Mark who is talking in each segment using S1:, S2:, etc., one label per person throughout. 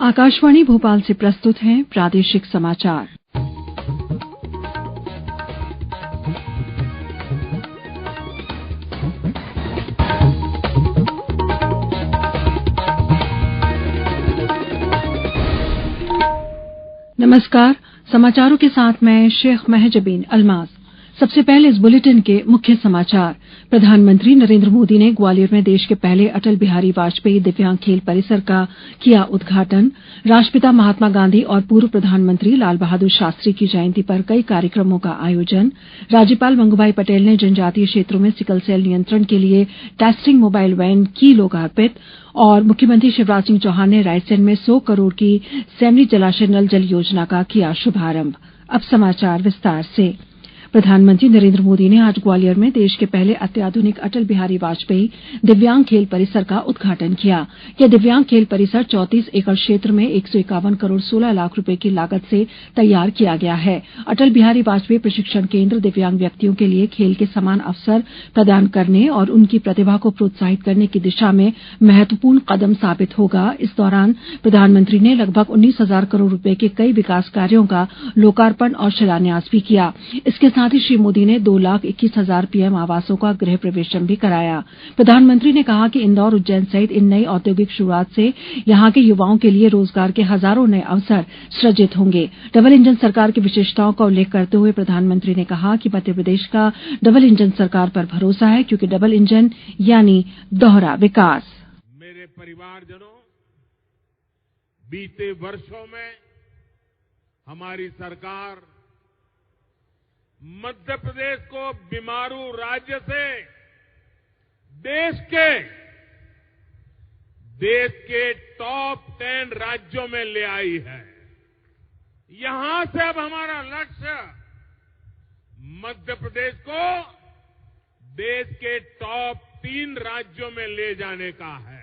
S1: आकाशवाणी भोपाल से प्रस्तुत हैं प्रादेशिक समाचार। नमस्कार, समाचारों के साथ मैं शेख महजबीन अल्मास। सबसे पहले इस बुलेटिन के मुख्य समाचार। प्रधानमंत्री नरेंद्र मोदी ने ग्वालियर में देश के पहले अटल बिहारी वाजपेयी दिव्यांग खेल परिसर का किया उद्घाटन। राष्ट्रपिता महात्मा गांधी और पूर्व प्रधानमंत्री लाल बहादुर शास्त्री की जयंती पर कई कार्यक्रमों का आयोजन। राज्यपाल मंगूभाई पटेल ने जनजातीय क्षेत्रों में सिकल सेल नियंत्रण के लिए टेस्टिंग मोबाइल वैन की लोकार्पित। और मुख्यमंत्री शिवराज सिंह चौहान ने रायसेन में 100 करोड़ की सेमली जलाशय नल जल योजना का किया शुभारंभ। अब समाचार विस्तार से। प्रधानमंत्री नरेंद्र मोदी ने आज ग्वालियर में देश के पहले अत्याधुनिक अटल बिहारी वाजपेयी दिव्यांग खेल परिसर का उद्घाटन किया। यह दिव्यांग खेल परिसर 34 एकड़ क्षेत्र में 151 करोड़ 16 लाख रुपए की लागत से तैयार किया गया है। अटल बिहारी वाजपेयी प्रशिक्षण केंद्र दिव्यांग व्यक्तियों के लिए खेल के समान अवसर प्रदान करने और उनकी प्रतिभा को प्रोत्साहित करने की दिशा में महत्वपूर्ण कदम साबित होगा। इस दौरान प्रधानमंत्री ने लगभग 19,000 करोड़ रुपए के कई विकास कार्यों का लोकार्पण और शिलान्यास भी किया। इसके साथ ही श्री मोदी ने 2,21,000 पीएम आवासों का गृह प्रवेशम भी कराया। प्रधानमंत्री ने कहा कि इंदौर, उज्जैन सहित इन नई औद्योगिक शुरुआत से यहां के युवाओं के लिए रोजगार के हजारों नए अवसर सृजित होंगे। डबल इंजन सरकार की विशेषताओं का उल्लेख करते हुए प्रधानमंत्री ने कहा कि मध्यप्रदेश का डबल इंजन सरकार पर भरोसा है, क्योंकि डबल इंजन यानी दोहरा विकास।
S2: मेरे परिवारजनों, बीते वर्षों में हमारी सरकार मध्य प्रदेश को बीमारू राज्य से देश के टॉप 10 राज्यों में ले आई है। यहां से अब हमारा लक्ष्य मध्य प्रदेश को देश के टॉप 3 राज्यों में ले जाने का है।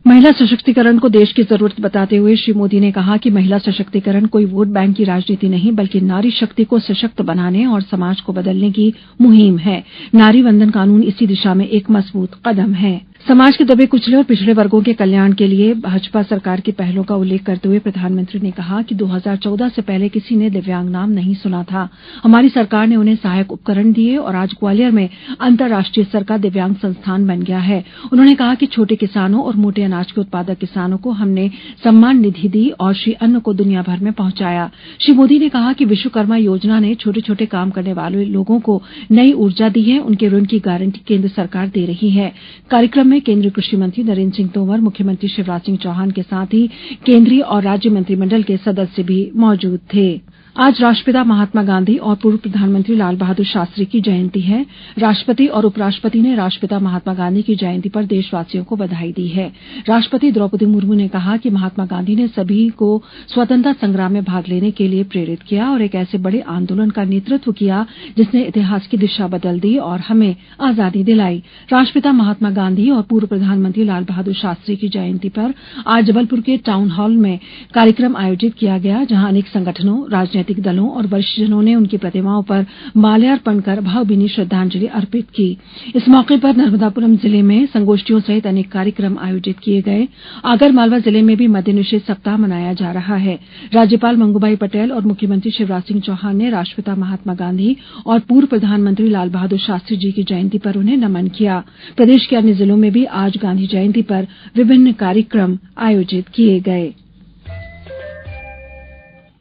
S1: महिला सशक्तिकरण को देश की जरूरत बताते हुए श्री मोदी ने कहा कि महिला सशक्तिकरण कोई वोट बैंक की राजनीति नहीं, बल्कि नारी शक्ति को सशक्त बनाने और समाज को बदलने की मुहिम है। नारी वंदन कानून इसी दिशा में एक मजबूत कदम है। समाज के दबे कुचले और पिछड़े वर्गों के कल्याण के लिए भाजपा सरकार की पहलों का उल्लेख करते हुए प्रधानमंत्री ने कहा कि 2014 से पहले किसी ने दिव्यांग नाम नहीं सुना था। हमारी सरकार ने उन्हें सहायक उपकरण दिए और आज ग्वालियर में अंतर्राष्ट्रीय स्तर का दिव्यांग संस्थान बन गया है। उन्होंने कहा कि छोटे किसानों और मोटे अनाज के उत्पादक किसानों को हमने सम्मान निधि दी और श्री अन्न को दुनिया भर में पहुंचाया। श्री मोदी ने कहा कि विश्वकर्मा योजना ने छोटे छोटे काम करने वाले लोगों को नई ऊर्जा दी है। उनके ऋण की गारंटी केंद्र सरकार दे रही है। कार्यक्रम में केंद्रीय कृषि मंत्री नरेंद्र सिंह तोमर, मुख्यमंत्री शिवराज सिंह चौहान के साथ ही केंद्रीय और राज्य मंत्रिमंडल के सदस्य भी मौजूद थे। आज राष्ट्रपिता महात्मा गांधी और पूर्व प्रधानमंत्री लाल बहादुर शास्त्री की जयंती है। राष्ट्रपति और उपराष्ट्रपति ने राष्ट्रपिता महात्मा गांधी की जयंती पर देशवासियों को बधाई दी है। राष्ट्रपति द्रौपदी मुर्मू ने कहा कि महात्मा गांधी ने सभी को स्वतंत्रता संग्राम में भाग लेने के लिए प्रेरित किया और एक ऐसे बड़े आंदोलन का नेतृत्व किया जिसने इतिहास की दिशा बदल दी और हमें आजादी दिलाई। राष्ट्रपिता महात्मा गांधी और पूर्व प्रधानमंत्री लाल बहादुर शास्त्री की जयंती पर आज जबलपुर के टाउन हॉल में कार्यक्रम आयोजित किया गया, जहां अनेक संगठनों, राजनीतिक दलों और वरिष्ठजनों ने उनकी प्रतिमाओं पर माल्यार्पण कर भावभीनी श्रद्धांजलि अर्पित की। इस मौके पर नर्मदापुरम जिले में संगोष्ठियों सहित अनेक कार्यक्रम आयोजित किए गए। आगरमालवा जिले में भी मद्य निषेध सप्ताह मनाया जा रहा है। राज्यपाल मंगूभाई पटेल और मुख्यमंत्री शिवराज सिंह चौहान ने राष्ट्रपिता महात्मा गांधी और पूर्व प्रधानमंत्री लाल बहादुर शास्त्री जी की जयंती पर उन्हें नमन किया। प्रदेश के अन्य जिलों में भी आज गांधी जयंती पर विभिन्न कार्यक्रम आयोजित किए गए।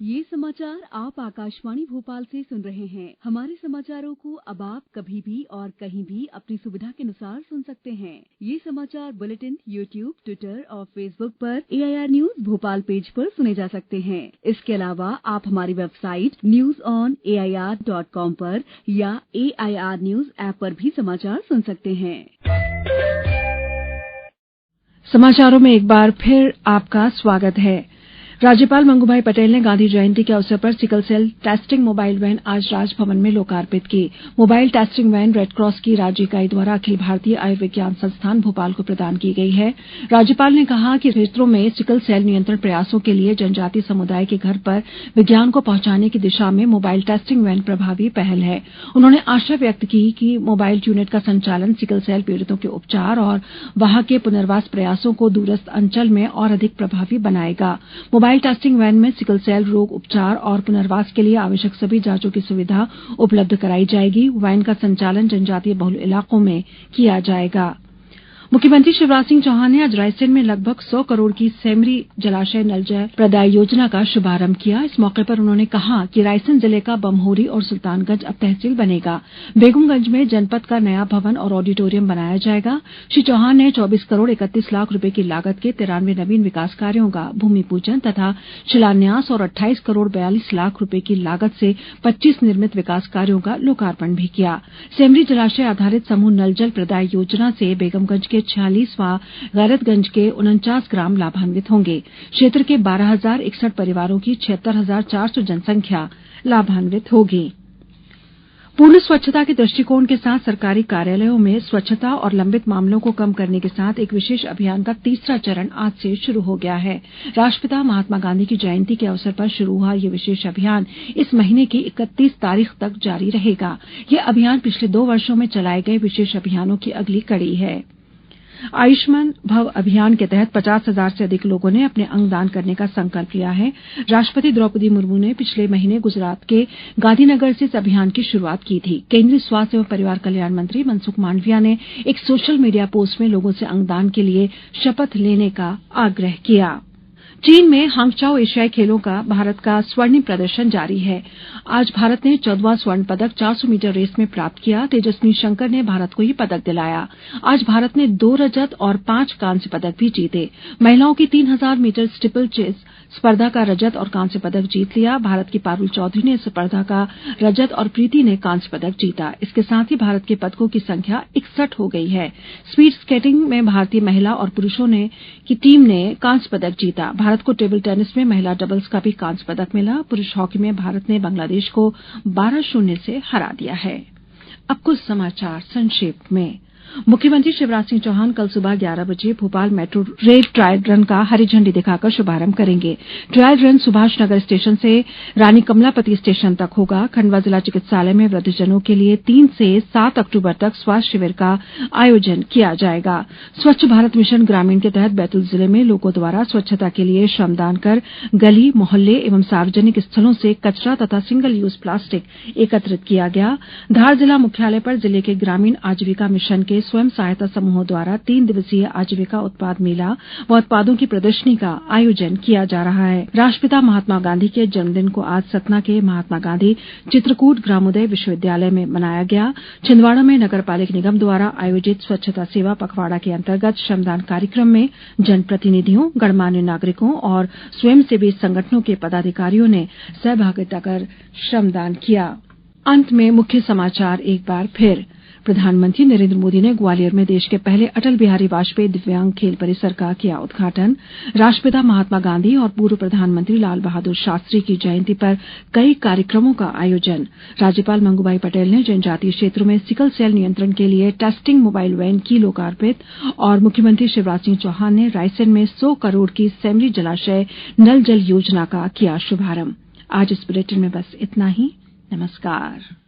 S3: ये समाचार आप आकाशवाणी भोपाल से सुन रहे हैं। हमारे समाचारों को अब आप कभी भी और कहीं भी अपनी सुविधा के अनुसार सुन सकते हैं। ये समाचार बुलेटिन यूट्यूब, ट्विटर और फेसबुक पर AIR न्यूज भोपाल पेज पर सुने जा सकते हैं। इसके अलावा आप हमारी वेबसाइट newsonair.com पर या AIR न्यूज ऐप पर भी समाचार सुन सकते हैं।
S1: समाचारों में एक बार फिर आपका स्वागत है। राज्यपाल मंगूभाई पटेल ने गांधी जयंती के अवसर पर sickle cell testing mobile van आज राजभवन में लोकार्पित की। मोबाइल टेस्टिंग वैन रेडक्रॉस की राज्य इकाई द्वारा अखिल भारतीय आयुर्विज्ञान संस्थान भोपाल को प्रदान की गई है। राज्यपाल ने कहा कि क्षेत्रों में सिकल सेल नियंत्रण प्रयासों के लिए जनजातीय समुदाय के घर पर विज्ञान को पहुंचाने की दिशा में मोबाइल टेस्टिंग वैन प्रभावी पहल है। उन्होंने आशा व्यक्त की कि मोबाइल यूनिट का संचालन सिकल सेल पीड़ितों के उपचार और वहां के पुनर्वास प्रयासों को दूरस्थ अंचल में और अधिक प्रभावी बनाएगा। मोबाइल टेस्टिंग वैन में सिकल सेल रोग उपचार और पुनर्वास के लिए आवश्यक सभी जांचों की सुविधा उपलब्ध कराई जाएगी। वैन का संचालन जनजातीय बहुल इलाकों में किया जाएगा। मुख्यमंत्री शिवराज सिंह चौहान ने आज रायसेन में लगभग 100 करोड़ की सेमरी जलाशय नल जल प्रदाय योजना का शुभारंभ किया। इस मौके पर उन्होंने कहा कि रायसेन जिले का बमहोरी और सुल्तानगंज अब तहसील बनेगा। बेगमगंज में जनपद का नया भवन और ऑडिटोरियम बनाया जाएगा। श्री चौहान ने 24 करोड़ 31 लाख रुपए की लागत के 93 नवीन विकास कार्यों का भूमि पूजन तथा शिलान्यास और 28 करोड़ 42 लाख रुपए की लागत से 25 निर्मित विकास कार्यों का लोकार्पण भी किया। सेमरी जलाशय आधारित समूह नल जल प्रदाय योजना से बेगमगंज के 46 व गैरतगंज के 49 ग्राम लाभान्वित होंगे। क्षेत्र के 12,061 परिवारों की 76,400 जनसंख्या लाभान्वित होगी। पूर्ण स्वच्छता के दृष्टिकोण के साथ सरकारी कार्यालयों में स्वच्छता और लंबित मामलों को कम करने के साथ एक विशेष अभियान का तीसरा चरण आज से शुरू हो गया है। राष्ट्रपिता महात्मा गांधी की जयंती के अवसर पर शुरू हुआ यह विशेष अभियान इस महीने की 31 तारीख तक जारी रहेगा। यह अभियान पिछले 2 वर्षों में चलाए गए विशेष अभियानों की अगली कड़ी है। आयुष्मान भव अभियान के तहत 50,000 से अधिक लोगों ने अपने अंग दान करने का संकल्प लिया है। राष्ट्रपति द्रौपदी मुर्मू ने पिछले महीने गुजरात के गांधीनगर से इस अभियान की शुरुआत की थी। केंद्रीय स्वास्थ्य एवं परिवार कल्याण मंत्री मनसुख मांडविया ने एक सोशल मीडिया पोस्ट में लोगों से अंगदान के लिए शपथ लेने का आग्रह किया। चीन में हांगचाओ एशियाई खेलों का भारत का स्वर्णिम प्रदर्शन जारी है। आज भारत ने 14वां स्वर्ण पदक 400 मीटर रेस में प्राप्त किया। तेजस्वी शंकर ने भारत को ये पदक दिलाया। आज भारत ने 2 रजत और 5 कांस्य पदक भी जीते। महिलाओं की 3000 मीटर स्टीपल चेस स्पर्धा का रजत और कांस्य पदक जीत लिया। भारत की पारुल चौधरी ने इस स्पर्धा का रजत और प्रीति ने कांस्य पदक जीता। इसके साथ ही भारत के पदकों की संख्या 61 हो गई है। स्पीड स्केटिंग में भारतीय महिला और पुरुषों की टीम ने कांस्य पदक जीता। भारत को टेबल टेनिस में महिला डबल्स का भी कांस्य पदक मिला। पुरुष हॉकी में भारत ने बांग्लादेश को 12-0 से हरा दिया है। अब कुछ समाचार संक्षेप में। मुख्यमंत्री शिवराज सिंह चौहान कल सुबह 11 बजे Bhopal metro rail trial run का हरी झंडी दिखाकर शुभारंभ करेंगे। Trial run Subhash Nagar station से रानी कमलापति स्टेशन तक होगा। खंडवा जिला चिकित्सालय में वृद्धजनों के लिए 3 से 7 अक्टूबर तक स्वास्थ्य शिविर का आयोजन किया जाएगा। स्वच्छ भारत मिशन ग्रामीण के तहत बैतूल जिले में लोगों द्वारा स्वच्छता के लिए श्रमदान कर गली मोहल्ले एवं सार्वजनिक स्थलों से कचरा तथा सिंगल यूज प्लास्टिक एकत्रित किया गया। धार जिला मुख्यालय पर जिले के ग्रामीण आजीविका मिशन के स्वयं सहायता समूहों द्वारा 3 दिवसीय आजीविका उत्पाद मेला व उत्पादों की प्रदर्शनी का आयोजन किया जा रहा है। राष्ट्रपिता महात्मा गांधी के जन्मदिन को आज सतना के महात्मा गांधी चित्रकूट ग्रामोदय विश्वविद्यालय में मनाया गया। छिंदवाड़ा में नगर पालिक निगम द्वारा आयोजित स्वच्छता सेवा पखवाड़ा के अंतर्गत श्रमदान कार्यक्रम में जनप्रतिनिधियों, गणमान्य नागरिकों और स्वयंसेवी संगठनों के पदाधिकारियों ने सहभागिता कर श्रमदान किया। अंत में मुख्य समाचार एक बार फिर। प्रधानमंत्री नरेंद्र मोदी ने ग्वालियर में देश के पहले अटल बिहारी वाजपेयी दिव्यांग खेल परिसर का किया उद्घाटन। राष्ट्रपिता महात्मा गांधी और पूर्व प्रधानमंत्री लाल बहादुर शास्त्री की जयंती पर कई कार्यक्रमों का आयोजन। राज्यपाल मंगूभाई पटेल ने जनजातीय क्षेत्रों में सिकल सेल नियंत्रण के लिए टेस्टिंग मोबाइल वैन की लोकार्पित। और मुख्यमंत्री शिवराज सिंह चौहान ने रायसेन में 100 करोड़ की सेमरी जलाशय नल जल योजना का किया शुभारंभ। आज इस बुलेटिन में बस इतना ही। नमस्कार।